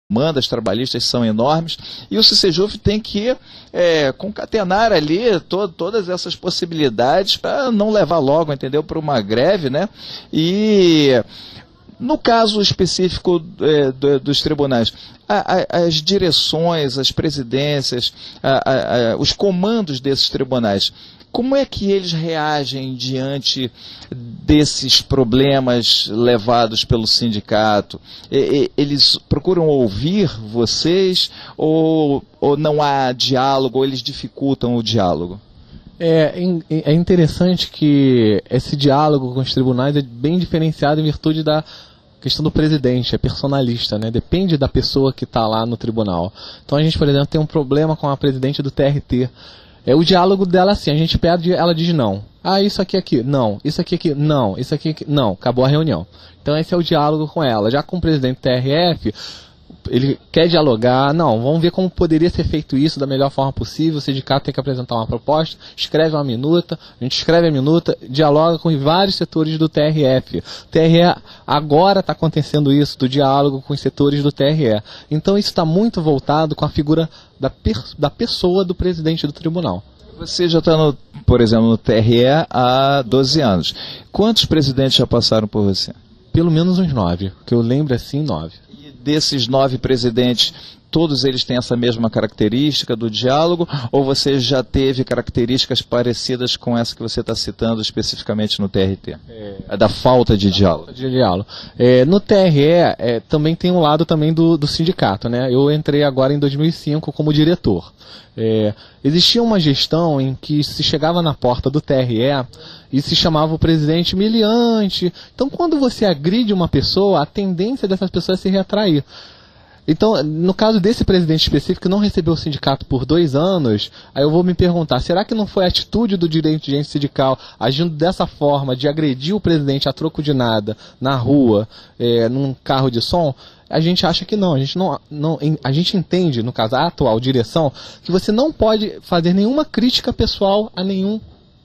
demandas trabalhistas são enormes, e o CCJUF tem que concatenar ali todas essas possibilidades para não levar logo, entendeu, para uma greve, né? E no caso específico dos tribunais, as direções, as presidências, os comandos desses tribunais, como é que eles reagem diante desses problemas levados pelo sindicato? Eles procuram ouvir vocês ou não há diálogo, ou eles dificultam o diálogo? É interessante que esse diálogo com os tribunais é bem diferenciado em virtude da questão do presidente, é personalista, né? Depende da pessoa que está lá no tribunal. Então a gente, por exemplo, tem um problema com a presidente do TRT. O diálogo dela assim, a gente pede, ela diz não. Ah, isso aqui, não. Isso aqui, não. Isso aqui, não. Acabou a reunião. Então esse é o diálogo com ela. Já com o presidente do TRF, ele quer dialogar, não, vamos ver como poderia ser feito isso da melhor forma possível, o sindicato tem que apresentar uma proposta, escreve uma minuta, a gente escreve a minuta, dialoga com vários setores do TRF. TRE, agora está acontecendo isso, do diálogo com os setores do TRE. Então isso está muito voltado com a figura da pessoa do presidente do tribunal. Você já está, por exemplo, no TRE há 12 anos. Quantos presidentes já passaram por você? Pelo menos uns 9, que eu lembro assim, 9. Desses 9 presidentes, todos eles têm essa mesma característica do diálogo, ou você já teve características parecidas com essa que você está citando especificamente no TRT? Da falta de diálogo. No TRE também tem um lado também do sindicato, né? Eu entrei agora em 2005 como diretor. Existia uma gestão em que se chegava na porta do TRE e se chamava o presidente humilhante. Então, quando você agride uma pessoa, a tendência dessas pessoas é se retrair. Então, no caso desse presidente específico que não recebeu o sindicato por 2 anos, aí eu vou me perguntar, será que não foi a atitude do dirigente sindical agindo dessa forma, de agredir o presidente a troco de nada, na rua, num carro de som? A gente acha que não, a gente entende, no caso, a atual direção, que você não pode fazer nenhuma crítica pessoal a nenhum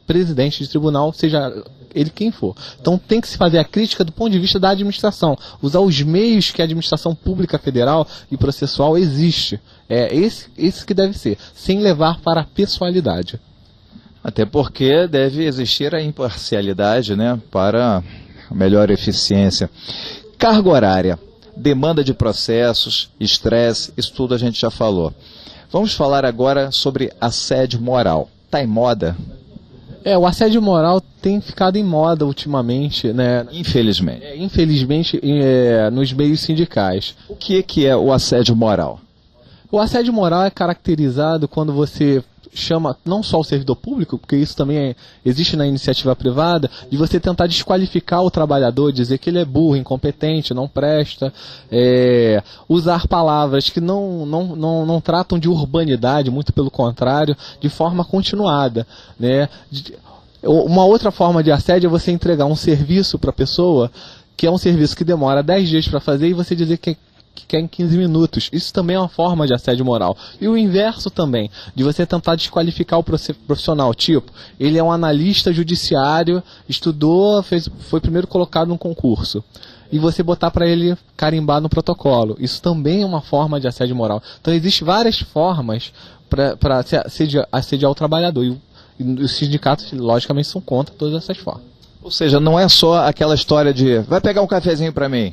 presidente de tribunal, seja ele quem for. Então tem que se fazer a crítica do ponto de vista da administração, usar os meios que a administração pública federal e processual existe. É esse que deve ser, sem levar para a pessoalidade. Até porque deve existir a imparcialidade, né, para melhor eficiência. Carga horária, demanda de processos, estresse, isso tudo a gente já falou. Vamos falar agora sobre assédio moral. Está em moda? O assédio moral tem ficado em moda ultimamente, né? Infelizmente. Infelizmente, nos meios sindicais. O que é o assédio moral? O assédio moral é caracterizado quando você chama não só o servidor público, porque isso também existe na iniciativa privada, de você tentar desqualificar o trabalhador, dizer que ele é burro, incompetente, não presta, usar palavras que não tratam de urbanidade, muito pelo contrário, de forma continuada, né? Uma outra forma de assédio é você entregar um serviço para a pessoa, que é um serviço que demora 10 dias para fazer, e você dizer que quer em 15 minutos. Isso também é uma forma de assédio moral. E o inverso também, de você tentar desqualificar o profissional. Tipo, ele é um analista judiciário, estudou, foi primeiro colocado num concurso. E você botar para ele carimbar no protocolo. Isso também é uma forma de assédio moral. Então existem várias formas para assediar o trabalhador. E os sindicatos, logicamente, são contra todas essas formas. Ou seja, não é só aquela história de vai pegar um cafezinho para mim.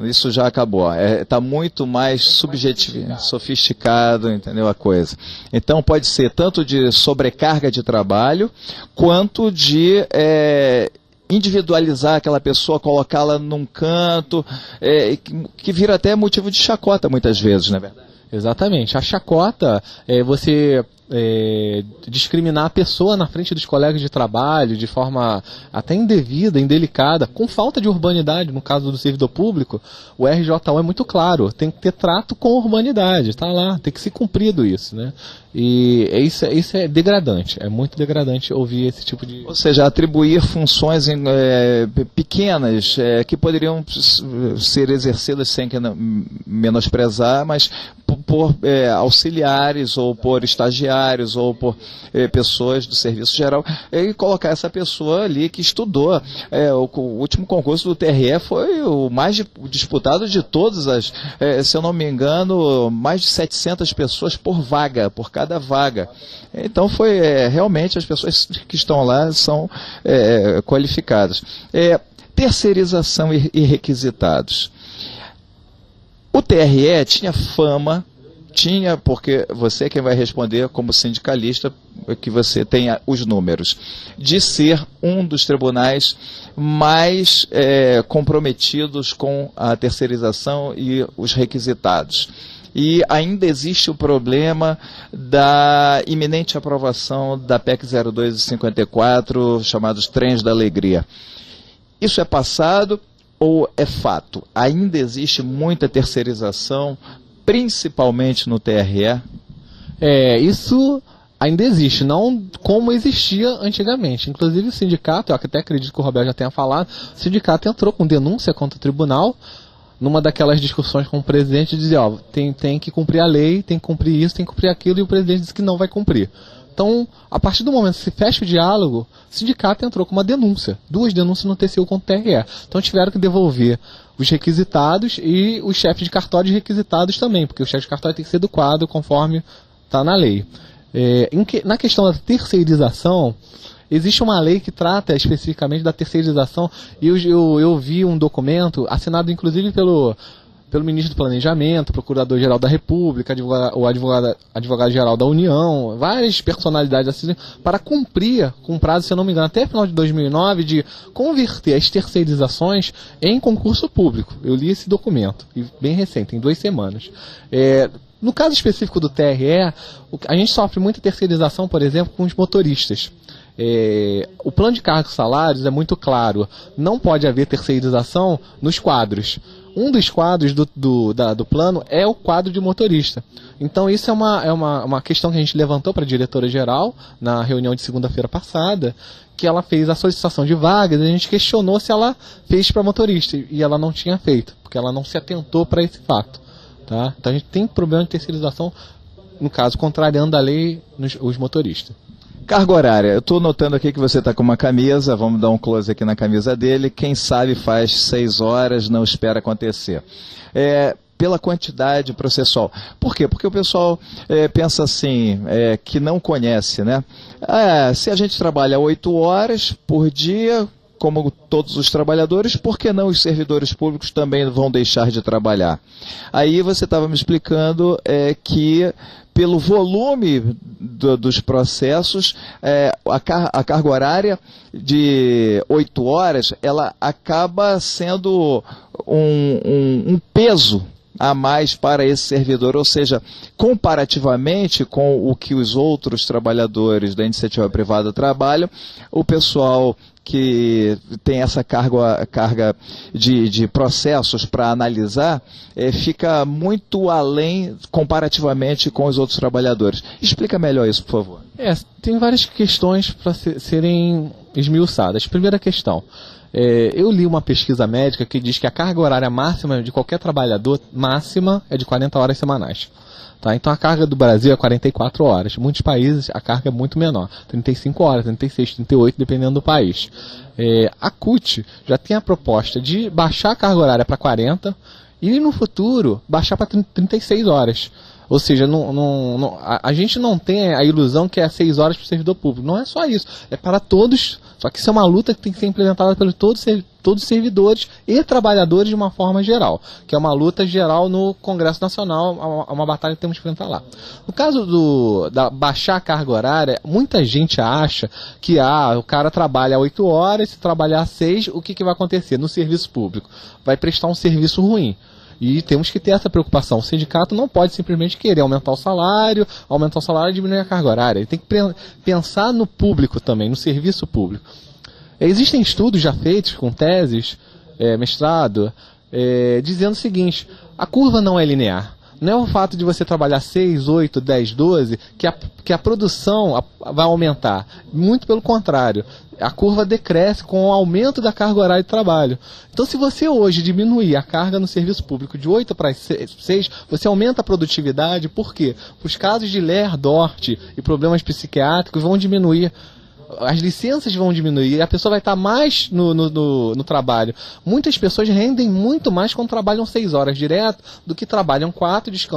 Isso já acabou. Está muito mais subjetivo, sofisticado, entendeu a coisa. Então pode ser tanto de sobrecarga de trabalho, quanto de individualizar aquela pessoa, colocá-la num canto, que vira até motivo de chacota muitas vezes, não é verdade? Exatamente. A chacota é você discriminar a pessoa na frente dos colegas de trabalho de forma até indevida, indelicada, com falta de urbanidade. No caso do servidor público, o RJU é muito claro, tem que ter trato com urbanidade, tá lá, tem que ser cumprido isso, né? E isso é degradante, é muito degradante ouvir esse tipo de... Ou seja, atribuir funções pequenas que poderiam ser exercidas sem menosprezar, mas por auxiliares, ou por estagiários, ou por pessoas do serviço geral, e colocar essa pessoa ali que estudou. O último concurso do TRE foi o mais disputado de todas as, se eu não me engano, mais de 700 pessoas por vaga, por cada vaga. Então foi realmente as pessoas que estão lá são qualificadas. Terceirização e requisitados. O TRE tinha fama, porque você é quem vai responder como sindicalista, que você tenha os números, de ser um dos tribunais mais comprometidos com a terceirização e os requisitados. E ainda existe o problema da iminente aprovação da PEC 0254, chamados Trens da Alegria. Isso é passado ou é fato? Ainda existe muita terceirização, principalmente no TRE? Isso ainda existe, não como existia antigamente. Inclusive o sindicato, eu até acredito que o Roberto já tenha falado, o sindicato entrou com denúncia contra o tribunal, numa daquelas discussões com o presidente, dizia, tem que cumprir a lei, tem que cumprir isso, tem que cumprir aquilo, e o presidente disse que não vai cumprir. Então, a partir do momento que se fecha o diálogo, o sindicato entrou com uma denúncia, 2 denúncias no TCU contra o TRE. Então tiveram que devolver os requisitados e os chefes de cartório requisitados também, porque o chefe de cartório tem que ser do quadro conforme está na lei. Na questão da terceirização, existe uma lei que trata especificamente da terceirização, e eu vi um documento assinado inclusive pelo ministro do Planejamento, Procurador-Geral da República, o Advogado-Geral da União, várias personalidades assim, para cumprir com prazo, se eu não me engano, até final de 2009, de converter as terceirizações em concurso público. Eu li esse documento, bem recente, em 2 semanas. No caso específico do TRE, a gente sofre muita terceirização, por exemplo, com os motoristas. O plano de cargos e salários é muito claro, não pode haver terceirização nos quadros. Um dos quadros do plano é o quadro de motorista. Então isso é uma questão que a gente levantou para a diretora-geral na reunião de segunda-feira passada, que ela fez a solicitação de vagas, e a gente questionou se ela fez para motorista, e ela não tinha feito, porque ela não se atentou para esse fato. Tá? Então a gente tem problema de terceirização, no caso, contrariando a lei, os motoristas. Carga horária, eu estou notando aqui que você está com uma camisa, vamos dar um close aqui na camisa dele, quem sabe faz 6 horas, não espera acontecer. Pela quantidade processual. Por quê? Porque o pessoal pensa assim, que não conhece, né? Se a gente trabalha 8 horas por dia, como todos os trabalhadores, por que não os servidores públicos também vão deixar de trabalhar? Aí você estava me explicando que pelo volume dos processos, a carga horária de 8 horas, ela acaba sendo um peso a mais para esse servidor, ou seja, comparativamente com o que os outros trabalhadores da iniciativa privada trabalham, o pessoal que tem essa carga de processos para analisar, fica muito além comparativamente com os outros trabalhadores. Explica melhor isso, por favor. Tem várias questões para serem esmiuçadas. Primeira questão, eu li uma pesquisa médica que diz que a carga horária máxima de qualquer trabalhador máxima é de 40 horas semanais. Tá? Então a carga do Brasil é 44 horas. Em muitos países a carga é muito menor, 35 horas, 36, 38, dependendo do país. A CUT já tem a proposta de baixar a carga horária para 40 e no futuro baixar para 36 horas. Ou seja, a gente não tem a ilusão que é 6 horas para o servidor público. Não é só isso. É para todos. Só que isso é uma luta que tem que ser implementada por todos os servidores e trabalhadores de uma forma geral. Que é uma luta geral no Congresso Nacional, uma batalha que temos que enfrentar lá. No caso da baixar a carga horária, muita gente acha que o cara trabalha 8 horas, se trabalhar 6, o que vai acontecer no serviço público? Vai prestar um serviço ruim. E temos que ter essa preocupação. O sindicato não pode simplesmente querer aumentar o salário e diminuir a carga horária. Ele tem que pensar no público também, no serviço público. Existem estudos já feitos com teses, mestrado, dizendo o seguinte: a curva não é linear. Não é o fato de você trabalhar 6, 8, 10, 12 que a produção vai aumentar. Muito pelo contrário. a curva decresce com o aumento da carga horária de trabalho. Então, se você hoje diminuir a carga no serviço público de 8 para 6, você aumenta a produtividade. Por quê? Os casos de Ler, Dort e problemas psiquiátricos vão diminuir. As licenças vão diminuir, a pessoa vai estar mais no trabalho. Muitas pessoas rendem muito mais quando trabalham 6 horas direto do que trabalham 4, descansam